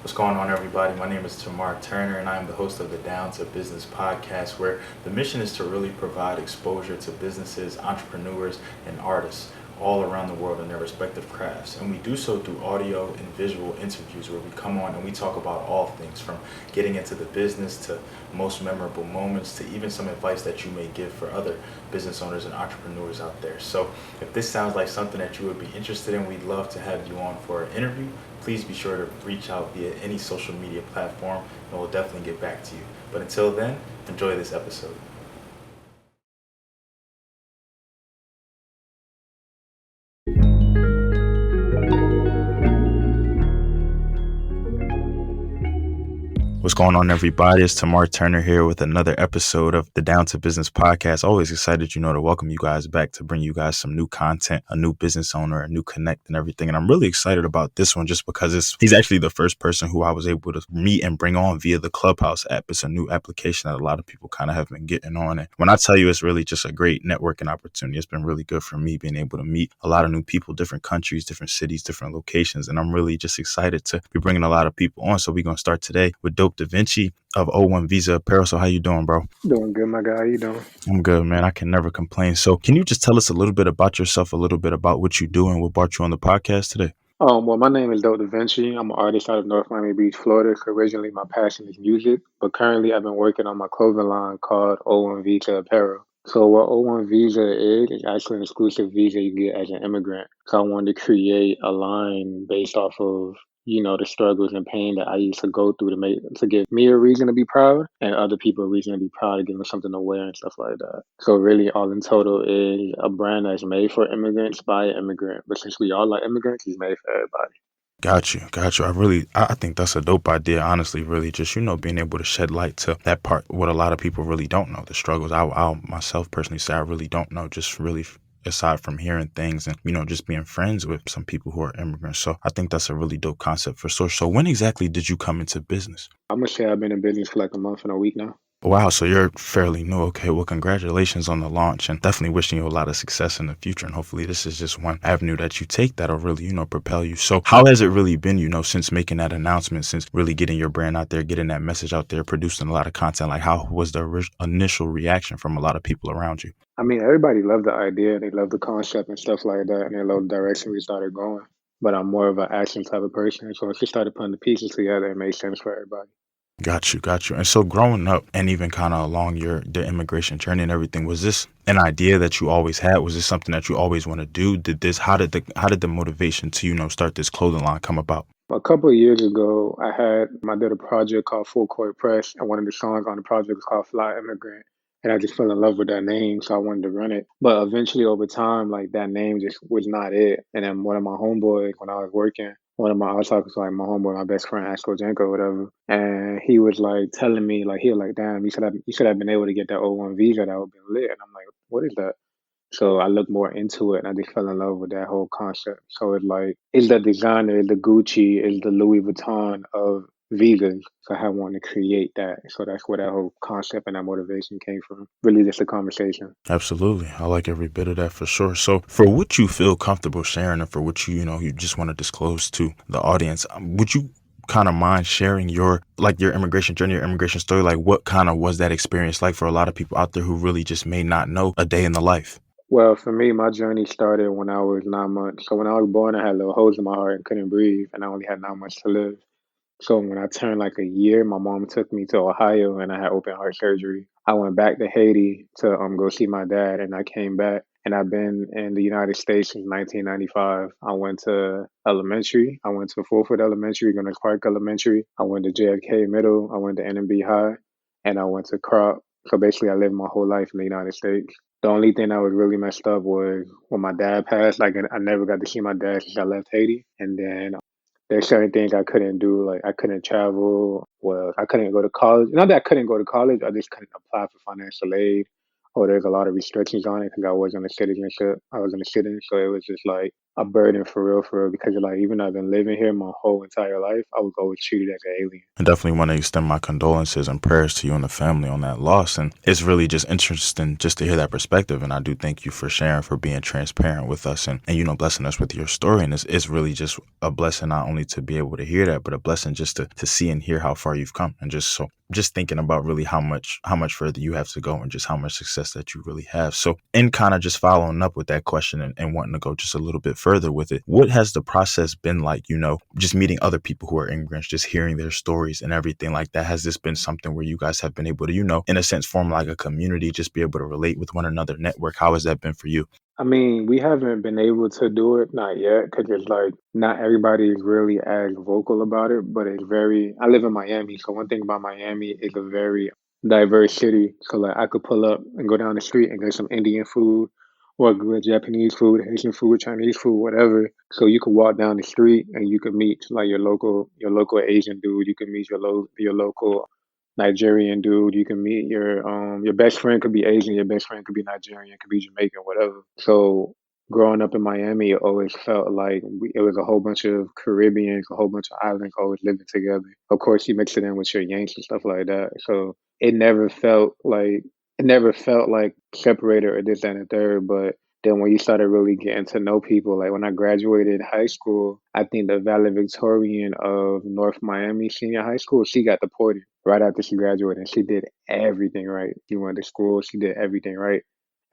What's going on, everybody? My name is Tamar Turner, and I'm the host of the Down to Business podcast, where the mission is to really provide exposure to businesses, entrepreneurs, and artists all around the world in their respective crafts. And we do so through audio and visual interviews where we come on and we talk about all things from getting into the business to most memorable moments to even some advice that you may give for other business owners and entrepreneurs out there. So if this sounds like something that you would be interested in, we'd love to have you on for an interview. Please be sure to reach out via any social media platform and we'll definitely get back to you. But until then, enjoy this episode. What's going on, everybody? It's Tamar Turner here with another episode of the Down to Business podcast. Always excited, to welcome you guys back, to bring you guys some new content, a new business owner, a new connect and everything. And I'm really excited about this one just because he's actually the first person who I was able to meet and bring on via the Clubhouse app. It's a new application that a lot of people kind of have been getting on. And when I tell you, it's really just a great networking opportunity. It's been really good for me being able to meet a lot of new people, different countries, different cities, different locations. And I'm really just excited to be bringing a lot of people on. So we're going to start today with Dope Da Vinci of O1 Visa Apparel. So how you doing, bro? Doing good, my guy. How you doing? I'm good, man. I can never complain. So can you just tell us a little bit about yourself, a little bit about what you do and what brought you on the podcast today? Well, my name is Dope Da Vinci. I'm an artist out of North Miami Beach, Florida. So originally, my passion is music, but currently, I've been working on my clothing line called O1 Visa Apparel. So what O1 Visa is actually an exclusive visa you get as an immigrant. So I wanted to create a line based off of the struggles and pain that I used to go through to give me a reason to be proud and other people a reason to be proud, to give them something to wear and stuff like that. So really, all in total is a brand that's made for immigrants by an immigrant. But since we all are immigrants, it's made for everybody. Got you. I think that's a dope idea, honestly, really just, being able to shed light to that part, what a lot of people really don't know, the struggles. I'll myself personally say I really don't know, just really aside from hearing things and, just being friends with some people who are immigrants. So I think that's a really dope concept for sure. So when exactly did you come into business? I'm gonna say I've been in business for like a month and a week now. Wow, so you're fairly new. Okay, well, congratulations on the launch and definitely wishing you a lot of success in the future. And hopefully this is just one avenue that you take that'll really, propel you. So how has it really been, since making that announcement, since really getting your brand out there, getting that message out there, producing a lot of content? Like, how was the initial reaction from a lot of people around you? I mean, everybody loved the idea, they loved the concept and stuff like that, and they loved the direction we started going. But I'm more of an action type of person, so once we started putting the pieces together, it made sense for everybody. Got you. And so growing up and even kind of along the immigration journey and everything, was this an idea that you always had? Was this something that you always want to do? How did the motivation to, start this clothing line come about? A couple of years ago, I did a project called Full Court Press, and one of the songs on the project was called Fly Immigrant. And I just fell in love with that name, so I wanted to run it. But eventually, over time, like that name just was not it. And then one of my homeboys, when I was working, I was talking to like my homeboy, my best friend, Asko Jenko, whatever. And he was like telling me, like, he was like, damn, you should have been able to get that O1 visa, that would be lit. And I'm like, what is that? So I looked more into it and I just fell in love with that whole concept. So it's like, it's the designer, it's the Gucci, it's the Louis Vuitton of vegans. So I wanted to create that. So that's where that whole concept and that motivation came from. Really just a conversation. Absolutely. I like every bit of that for sure. So for what you feel comfortable sharing and for what you just want to disclose to the audience, would you kind of mind sharing your immigration journey, your immigration story? Like what kind of was that experience like for a lot of people out there who really just may not know a day in the life? Well, for me, my journey started when I was 9 months. So when I was born, I had little holes in my heart and couldn't breathe, and I only had 9 months to live. So when I turned like a year, my mom took me to Ohio and I had open heart surgery. I went back to Haiti to go see my dad, and I came back. And I've been in the United States since 1995. I went to elementary. I went to Fulford Elementary, Gunners Park Elementary. I went to JFK Middle. I went to NMB High, and I went to Crop. So basically, I lived my whole life in the United States. The only thing that was really messed up was when my dad passed. Like I never got to see my dad since I left Haiti, and then there's certain things I couldn't do, like I couldn't travel. Well, I couldn't go to college. Not that I couldn't go to college, I just couldn't apply for financial aid. Or there's a lot of restrictions on it because I wasn't a citizenship. I wasn't a citizen, so it was just like a burden for real, because like even though I've been living here my whole entire life, I was always treated as an alien. I definitely want to extend my condolences and prayers to you and the family on that loss. And it's really just interesting just to hear that perspective. And I do thank you for sharing, for being transparent with us and blessing us with your story. And it's really just a blessing not only to be able to hear that, but a blessing just to see and hear how far you've come. And just thinking about really how much further you have to go and just how much success that you really have. So, and kind of just following up with that question and wanting to go just a little bit further with it, what has the process been like, just meeting other people who are immigrants, just hearing their stories and everything like that? Has this been something where you guys have been able to, in a sense, form like a community, just be able to relate with one another, network? How has that been for you? I mean, we haven't been able to do it, not yet, because it's like not everybody is really as vocal about it, but it's very, I live in Miami, so one thing about Miami is a very diverse city. So like I could pull up and go down the street and get some Indian food or good Japanese food, Haitian food, Chinese food, whatever. So you could walk down the street and you could meet like your local Asian dude, you could meet your local Nigerian dude. You can meet your best friend could be Asian, your best friend could be Nigerian, could be Jamaican, whatever. So growing up in Miami, it always felt like it was a whole bunch of Caribbeans, a whole bunch of islands always living together. Of course, you mix it in with your Yanks and stuff like that. So it never felt like separated or this, that, and the third. But then when you started really getting to know people, like when I graduated high school, I think the valedictorian of North Miami Senior High School, she got deported right after she graduated. And she did everything right. She went to school, she did everything right.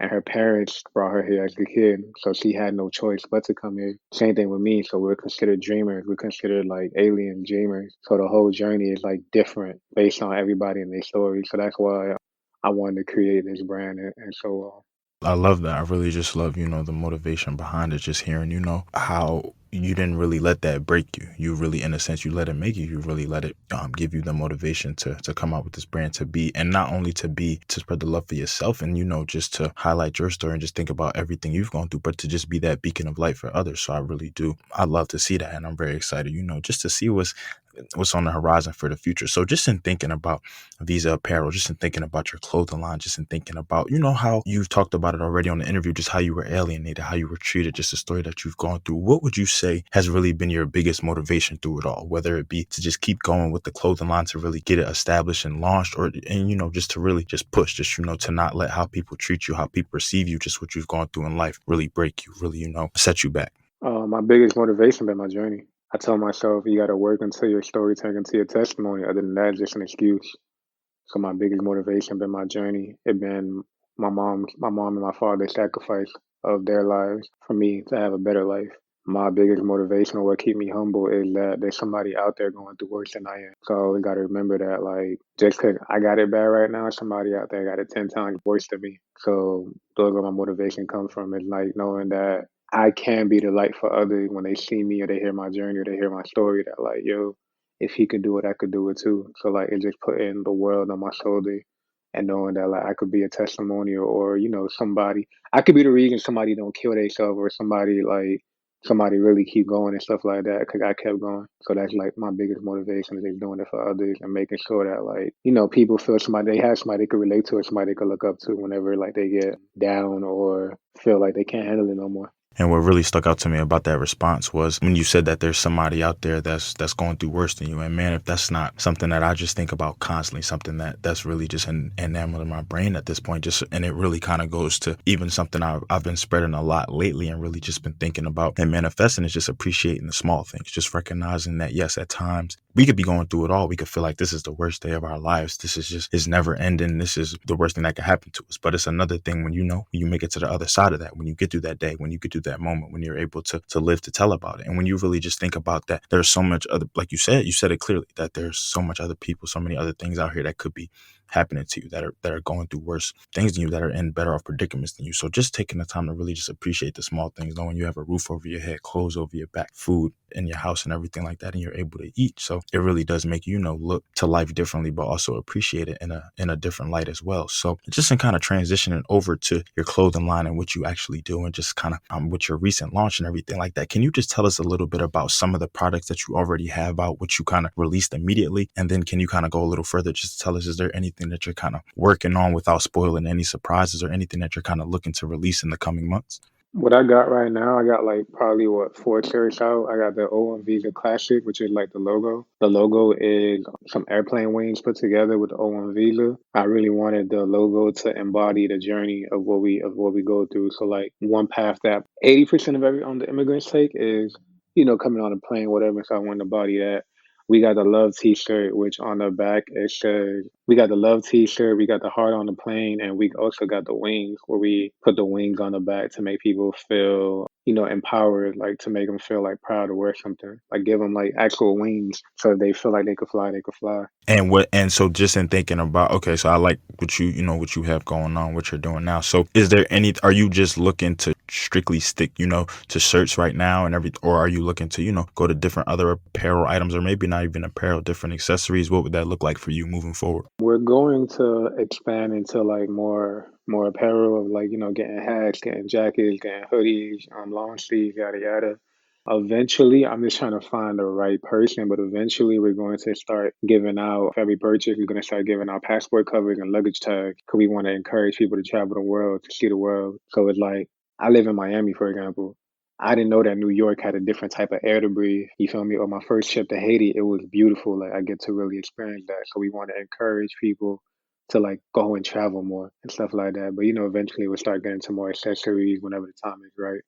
And her parents brought her here as a kid, so she had no choice but to come here. Same thing with me. So we're considered dreamers. We're considered like alien dreamers. So the whole journey is like different based on everybody and their story. So that's why I wanted to create this brand and so on. I love that. I really just love, the motivation behind it. Just hearing, how you didn't really let that break you. You really, in a sense, you let it make you. You really let it give you the motivation to come out with this brand, to be, and not only to be, to spread the love for yourself and, just to highlight your story and just think about everything you've gone through, but to just be that beacon of light for others. So I really do. I love to see that. And I'm very excited, just to see what's on the horizon for the future. So just in thinking about Visa Apparel, just in thinking about your clothing line, just in thinking about, how you've talked about it already on the interview, just how you were alienated, how you were treated, just the story that you've gone through. What would you say has really been your biggest motivation through it all? Whether it be to just keep going with the clothing line, to really get it established and launched, just to really just push, just, to not let how people treat you, how people perceive you, just what you've gone through in life really break you, really, set you back. My biggest motivation been my journey. I tell myself you got to work until your story turns into your testimony. Other than that, it's just an excuse. So my biggest motivation been my journey. It been my mom and my father's sacrifice of their lives for me to have a better life. My biggest motivation or what keep me humble is that there's somebody out there going through worse than I am. So we got to remember that, like, just because I got it bad right now, somebody out there got it 10 times worse than me. So those where my motivation comes from, is like knowing that I can be the light for others when they see me or they hear my journey or they hear my story, that like, yo, if he could do it, I could do it too. So like it just putting the world on my shoulder and knowing that like I could be a testimonial, or somebody, I could be the reason somebody don't kill themselves, or somebody really keep going and stuff like that, because I kept going. So that's like my biggest motivation, is just doing it for others and making sure that like people feel somebody, they have somebody they could relate to or somebody they could look up to whenever like they get down or feel like they can't handle it no more. And what really stuck out to me about that response was when you said that there's somebody out there that's going through worse than you. And man, if that's not something that I just think about constantly, something that's really just enamored in my brain at this point, just, and it really kind of goes to even something I've been spreading a lot lately and really just been thinking about and manifesting, is just appreciating the small things, just recognizing that yes, at times we could be going through it all. We could feel like this is the worst day of our lives. This is just, it's never ending. This is the worst thing that could happen to us. But it's another thing when you make it to the other side of that, when you get through that day, when you get through that moment, when you're able to live to tell about it. And when you really just think about that, there's so much other, like you said it clearly, that there's so much other people, so many other things out here that could be happening to you, that are going through worse things than you, that are in better off predicaments than you. So just taking the time to really just appreciate the small things, knowing you have a roof over your head, clothes over your back, food in your house and everything like that, and you're able to eat. So it really does make you, look to life differently, but also appreciate it in a different light as well. So just in kind of transitioning over to your clothing line and what you actually do, and just kind of with your recent launch and everything like that, can you just tell us a little bit about some of the products that you already have out, what you kind of released immediately? And then can you kind of go a little further, just to tell us, is there anything that you're kind of working on without spoiling any surprises, or anything that you're kind of looking to release in the coming months? What I got right now, I got like probably what four shirts out. I got the O1 Visa Classic, which is like the logo. The logo is some airplane wings put together with the O1 Visa. I really wanted the logo to embody the journey of what we go through. So like one path that 80% of every on the immigrants take is coming on a plane, whatever. So I wanted to body that. We got the love T-shirt, which on the back it says we got the love T-shirt, we got the heart on the plane, and we also got the wings, where we put the wings on the back to make people feel, empowered, like to make them feel like proud to wear something, like give them like actual wings, so if they feel like they could fly, they could fly. And so just in thinking about, okay, so I like what what you have going on, what you're doing now. So is there are you just looking to strictly stick, to shirts right now and or are you looking to, go to different other apparel items, or maybe not even apparel, different accessories? What would that look like for you moving forward? We're going to expand into like more apparel of like, getting hats, getting jackets, getting hoodies, long sleeves, yada yada. Eventually, I'm just trying to find the right person, but eventually we're going to start giving out, for every purchase, we're going to start giving out passport covers and luggage tags because we want to encourage people to travel the world, to see the world. So it's like, I live in Miami, for example. I didn't know that New York had a different type of air to breathe. You feel me? On my first trip to Haiti, it was beautiful. Like I get to really experience that. So we want to encourage people to like go and travel more and stuff like that. But eventually we'll start getting to more accessories whenever the time is right.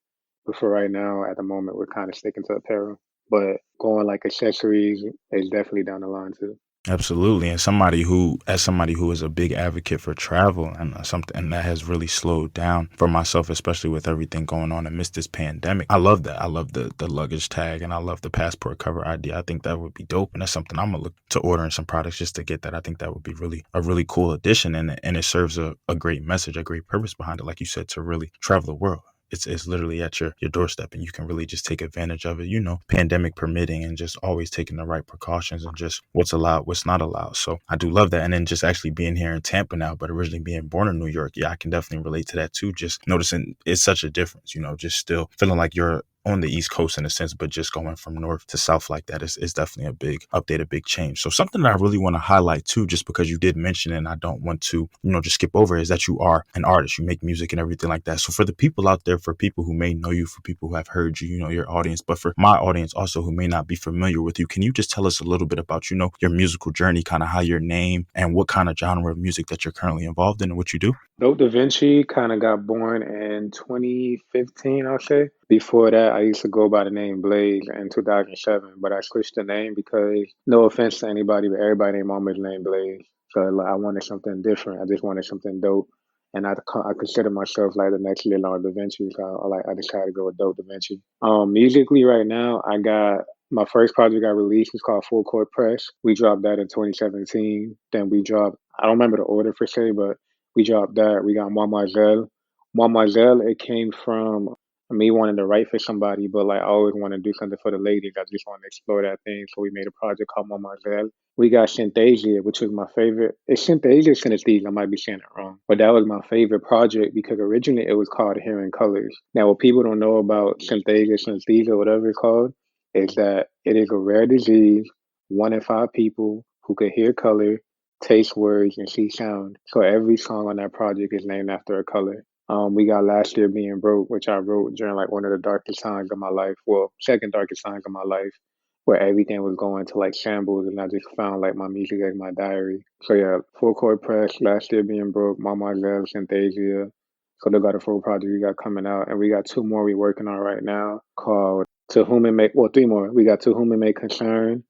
But for right now, at the moment, we're kind of sticking to apparel. But going like accessories is definitely down the line too. Absolutely. And as somebody who is a big advocate for travel and something that has really slowed down for myself, especially with everything going on amidst this pandemic. I love that. I love the luggage tag and I love the passport cover idea. I think that would be dope. And that's something I'm gonna look to ordering some products just to get that. I think that would be really a really cool addition, and it serves a great message, a great purpose behind it, like you said, to really travel the world. It's literally at your doorstep and you can really just take advantage of it, pandemic permitting, and just always taking the right precautions and just what's allowed, what's not allowed. So I do love that. And then just actually being here in Tampa now, but originally being born in New York, yeah, I can definitely relate to that too. Just noticing it's such a difference, just still feeling like you're on the East Coast in a sense, but just going from north to south like that is definitely a big update, a big change. So something that I really want to highlight too, just because you did mention it and I don't want to, just skip over, is that you are an artist. You make music and everything like that. So for the people out there, for people who may know you, for people who have heard you, your audience, but for my audience also who may not be familiar with you, can you just tell us a little bit about, your musical journey, kind of how your name and what kind of genre of music that you're currently involved in and what you do? Dope Da Vinci kind of got born in 2015, I'll say. Before that, I used to go by the name Blaze in 2007, but I switched the name because, no offense to anybody, but everybody named Mama's name Blaze. So like, I wanted something different. I just wanted something dope. And I consider myself like the next Leonardo da Vinci. So I decided to go with Dope Da Vinci. Musically right now, I got my first project I released is called Full Court Press. We dropped that in 2017. Then we dropped, I don't remember the order for se, but we dropped that. We got Mademoiselle. Mademoiselle, it came from me wanting to write for somebody, but like I always want to do something for the ladies. I just want to explore that thing. So we made a project called Mademoiselle. We got Synthesia, which was my favorite. It's Synthesia or Synesthesia, I might be saying it wrong. But that was my favorite project because originally it was called Hearing Colors. Now, what people don't know about Synthesia, Synesthesia, whatever it's called, is that it is a rare disease. 1 in 5 people who could hear color, taste words, and see sound. So every song on that project is named after a color. We got Last Year Being Broke, which I wrote during like one of the darkest times of my life. Well, second darkest times of my life, where everything was going to like shambles, and I just found like my music as my diary. So yeah, Full Court Press, Last Year Being Broke, Mademoiselle, Synthesia. So they got a full project we got coming out, and we got 2 more we working on right now called To Whom It May. Well, 3 more. We got To Whom It May Concern.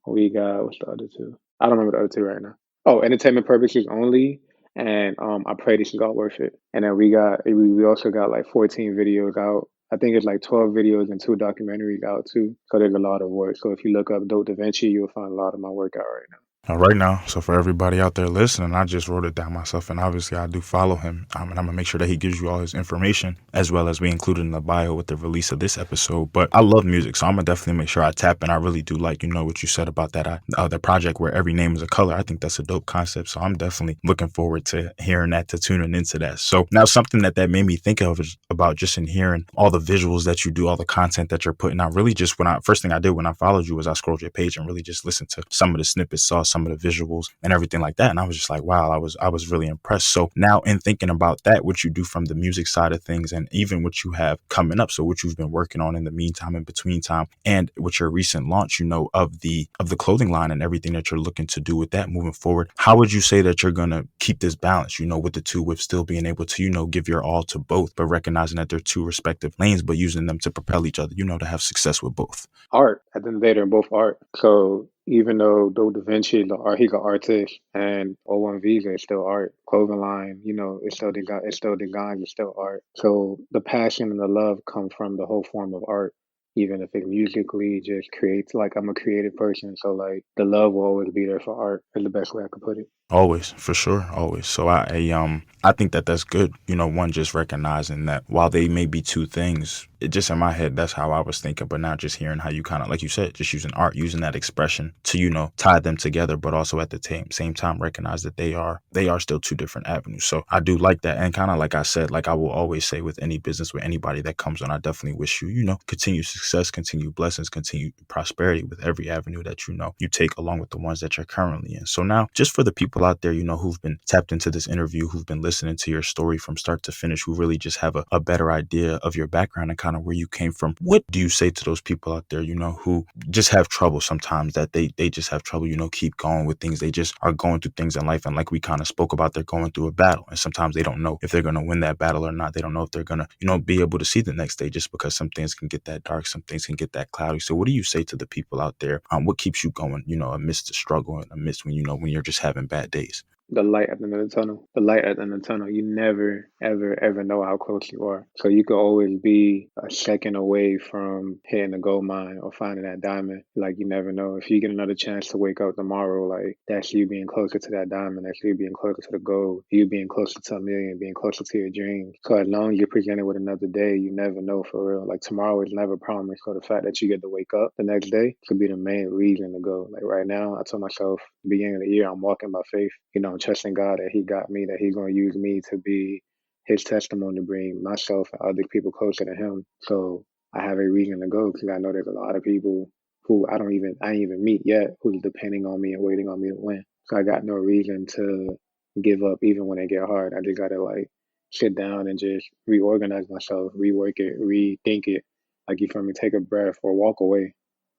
We got what's the other two? I don't remember the other two right now. Oh, entertainment purposes only, and I pray this is all worth it. And then we also got like 14 videos out. I think it's like 12 videos and 2 documentaries out too. So there's a lot of work. So if you look up Dope Da Vinci, you'll find a lot of my work out right now. Right now. So for everybody out there listening, I just wrote it down myself, and obviously I do follow him. And I'm gonna make sure that he gives you all his information, as well as we included in the bio with the release of this episode. But I love music, so I'm gonna definitely make sure I tap in. I really do like, what you said about that the project where every name is a color. I think that's a dope concept. So I'm definitely looking forward to hearing that, to tuning into that. So now something that made me think of is about just in hearing all the visuals that you do, all the content that you're putting out. Really, just first thing I did when I followed you was I scrolled your page and really just listened to some of the snippets, saw some of the visuals and everything like that. And I was just like, wow, I was really impressed. So now in thinking about that, what you do from the music side of things and even what you have coming up, so what you've been working on in the meantime, in between time, and with your recent launch, of the clothing line and everything that you're looking to do with that moving forward, how would you say that you're gonna keep this balance, with the two, with still being able to, give your all to both, but recognizing that they're two respective lanes, but using them to propel each other, to have success with both? Art. At the end of the day, they're both art. So even though Dope Da Vinci, the art, he's an artist, and O1 Visa is still art. Clothing line, it's still it's still design, it's still art. So the passion and the love come from the whole form of art. Even if it musically just creates, like I'm a creative person, so like the love will always be there for art. Is the best way I could put it. Always, for sure, always. So I think that that's good. One, just recognizing that while they may be two things, it just in my head, that's how I was thinking. But now just hearing how you kind of, like you said, just using art, using that expression to tie them together, but also at the same time recognize that they are still two different avenues. So I do like that, and kind of like I said, like I will always say with any business, with anybody that comes on, I definitely wish you continued success, continued blessings, continued prosperity with every avenue that you take, along with the ones that you're currently in. So now, just for the people out there, who've been tapped into this interview, who've been listening to your story from start to finish, who really just have a better idea of your background and kind of where you came from, what do you say to those people out there, who just have trouble sometimes, that they just have trouble, keep going with things. They just are going through things in life. And like we kind of spoke about, they're going through a battle. And sometimes they don't know if they're going to win that battle or not. They don't know if they're going to, be able to see the next day, just because some things can get that dark, some things can get that cloudy. So what do you say to the people out there? What keeps you going, amidst the struggle and amidst when you're just having bad days? The light at the end of the tunnel. The light at the end of the tunnel. You never, ever, ever know how close you are. So you could always be a second away from hitting the gold mine or finding that diamond. Like you never know. If you get another chance to wake up tomorrow, like that's you being closer to that diamond, that's you being closer to the gold, you being closer to a million, being closer to your dreams. So as long as you're presented with another day, you never know for real. Like tomorrow is never promised. So the fact that you get to wake up the next day could be the main reason to go. Like right now, I told myself beginning of the year, I'm walking by faith. I'm trusting God that He got me, that He's going to use me to be His testimony to bring myself and other people closer to Him. So I have a reason to go because I know there's a lot of people who I ain't even meet yet, who's depending on me and waiting on me to win. So I got no reason to give up even when it get hard. I just gotta like sit down and just reorganize myself, rework it, rethink it. Like you feel me, take a breath or walk away.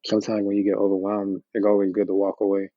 Sometimes when you get overwhelmed, it's always good to walk away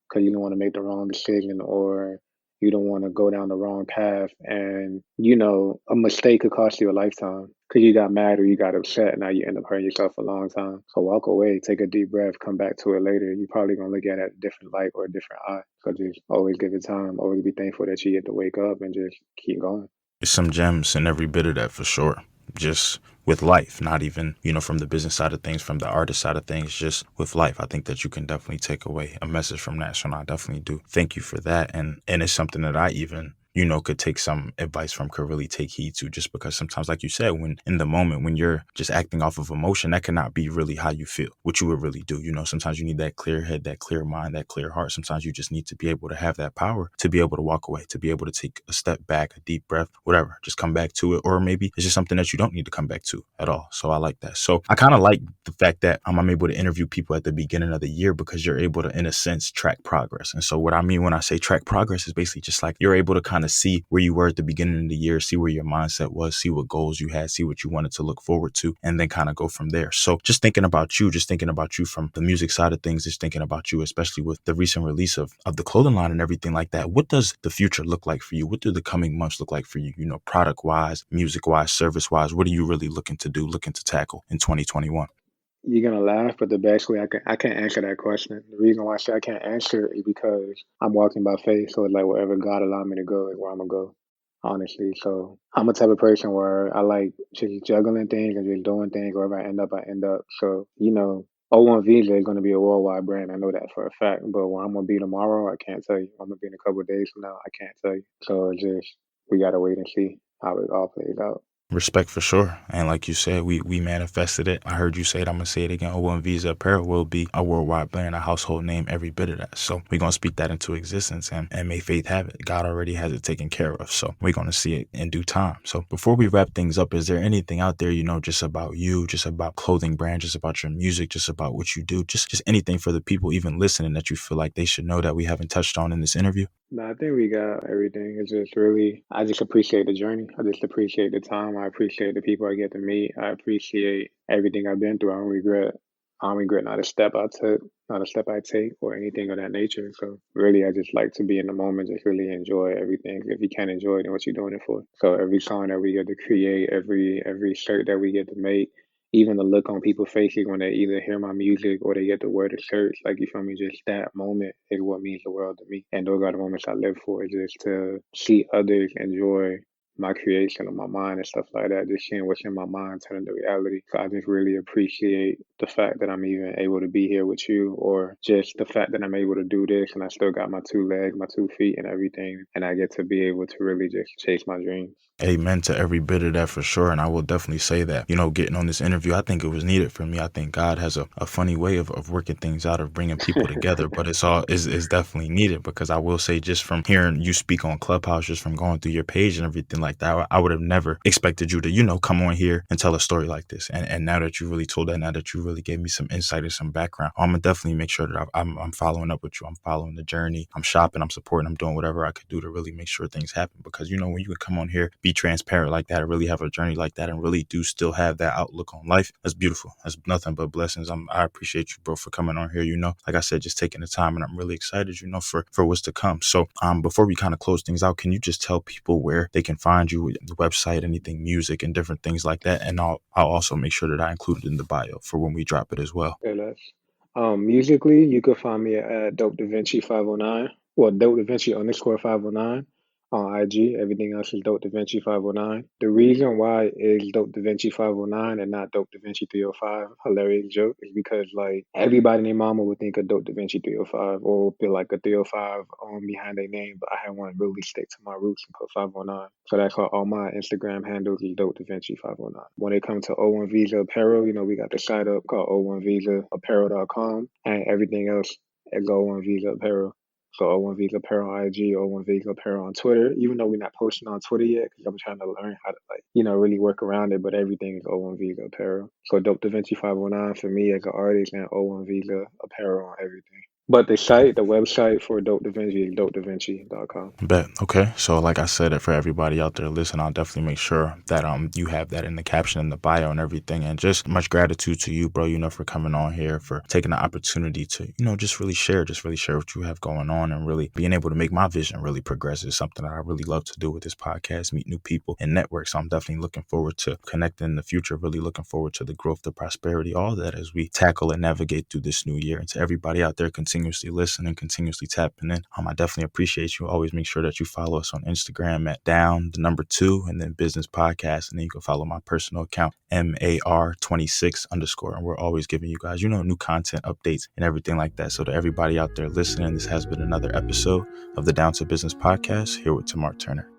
because you don't want to make the wrong decision or you don't want to go down the wrong path. And, a mistake could cost you a lifetime because you got mad or you got upset. And now you end up hurting yourself a long time. So walk away, take a deep breath, come back to it later. You're probably going to look at it at a different light or a different eye. So just always give it time. Always be thankful that you get to wake up and just keep going. There's some gems in every bit of that, for sure. Just with life, not even, from the business side of things, from the artist side of things, just with life. I think that you can definitely take away a message from that. So I definitely do thank you for that. And it's something that I even, could take some advice from, could really take heed to, just because sometimes, like you said, when in the moment, when you're just acting off of emotion, that cannot be really how you feel, what you would really do. Sometimes you need that clear head, that clear mind, that clear heart. Sometimes you just need to be able to have that power to be able to walk away, to be able to take a step back, a deep breath, whatever, just come back to it. Or maybe it's just something that you don't need to come back to at all. So I like that. So I kind of like the fact that I'm able to interview people at the beginning of the year, because you're able to, in a sense, track progress. And so what I mean when I say track progress is basically just like you're able to kind of see where you were at the beginning of the year, see where your mindset was, see what goals you had, see what you wanted to look forward to, and then kind of go from there. So just thinking about you from the music side of things, just thinking about you, especially with the recent release of the clothing line and everything like that. What does the future look like for you? What do the coming months look like for you? Product wise, music wise, service wise, what are you really looking to do, looking to tackle in 2021? You're gonna laugh, but the best way I can't answer that question. The reason why I say I can't answer it is because I'm walking by faith. So it's like wherever God allow me to go is where I'm gonna go. Honestly. So I'm a type of person where I like just juggling things and just doing things. Wherever I end up, I end up. So, O1 Visa is gonna be a worldwide brand. I know that for a fact. But where I'm gonna be tomorrow, I can't tell you. I'm gonna be in a couple of days from now, I can't tell you. So it's just we gotta wait and see how it all plays out. Respect for sure. And like you said, we manifested it. I heard you say it. I'm going to say it again. O1 Visa Apparel will be a worldwide brand, a household name, every bit of that. So we're going to speak that into existence and may faith have it. God already has it taken care of. So we're going to see it in due time. So before we wrap things up, is there anything out there, just about you, just about clothing brand, just about your music, just about what you do, just anything for the people even listening that you feel like they should know that we haven't touched on in this interview? No, I think we got everything. It's just really, I just appreciate the journey. I just appreciate the time. I appreciate the people I get to meet. I appreciate everything I've been through. I don't regret not a step I took, not a step I take, or anything of that nature. So really, I just like to be in the moment, just really enjoy everything. If you can't enjoy it, then what you doing it for? So every song that we get to create, every shirt that we get to make, even the look on people's faces when they either hear my music or they get to wear the shirts, like you feel me, just that moment is what means the world to me. And those are the moments I live for, just to see others enjoy my creation of my mind and stuff like that, just seeing what's in my mind turn into reality. So I just really appreciate the fact that I'm even able to be here with you, or just the fact that I'm able to do this and I still got my two legs, my 2 feet and everything, and I get to be able to really just chase my dreams. Amen to every bit of that for sure. And I will definitely say that, getting on this interview, I think it was needed for me. I think God has a funny way of working things out, of bringing people together, but it's all is definitely needed, because I will say, just from hearing you speak on Clubhouse, just from going through your page and everything like that, I would have never expected you to, come on here and tell a story like this. And now that you really told that, now that you really gave me some insight and some background, I'm gonna definitely make sure that I'm following up with you. I'm following the journey. I'm shopping. I'm supporting. I'm doing whatever I could do to really make sure things happen, because when you can come on here, be transparent like that, and really have a journey like that, and really do still have that outlook on life, that's beautiful. That's nothing but blessings. I appreciate you, bro, for coming on here. Like I said, just taking the time, and I'm really excited, for what's to come. So, before we kind of close things out, can you just tell people where they can find you, the website, anything, music, and different things like that? And I'll also make sure that I include it in the bio for when we drop it as well. Yeah, musically, you could find me at Dope Da Vinci 509. Well, Dope Da Vinci underscore 509 on IG. Everything else is Dope Da Vinci 509. The reason why is Dope Da Vinci 509 and not Dope Da Vinci 305, hilarious joke, is because like everybody and their mama would think of Dope Da Vinci 305 or feel like a 305 behind their name, but I had one really stick to my roots and put 509. So that's why all my Instagram handles is Dope Da Vinci 509. When it comes to O1 Visa Apparel, we got the site up called O1VisaApparel.com, and everything else is O1 Visa Apparel. So O1 Visa Apparel on IG, O1 Visa Apparel on Twitter, even though we're not posting on Twitter yet, because I'm trying to learn how to really work around it, but everything is O1 Visa Apparel. So Dope Da Vinci 509 for me as an artist, and O1 Visa Apparel on everything. But the website for Dope Da Vinci is dopedavinci.com. Bet. Okay. So like I said, for everybody out there listening, I'll definitely make sure that you have that in the caption, in the bio, and everything. And just much gratitude to you, bro, for coming on here, for taking the opportunity to, just really share what you have going on, and really being able to make my vision really progress is something that I really love to do with this podcast, meet new people and network. So I'm definitely looking forward to connecting in the future, really looking forward to the growth, the prosperity, all that as we tackle and navigate through this new year. And to everybody out there continuously listening, continuously tapping in, I definitely appreciate you. Always make sure that you follow us on Instagram at down2 and then business podcast. And then you can follow my personal account, MAR26 _. And we're always giving you guys, new content updates and everything like that. So to everybody out there listening, this has been another episode of the Down to Business podcast here with Tamar Turner.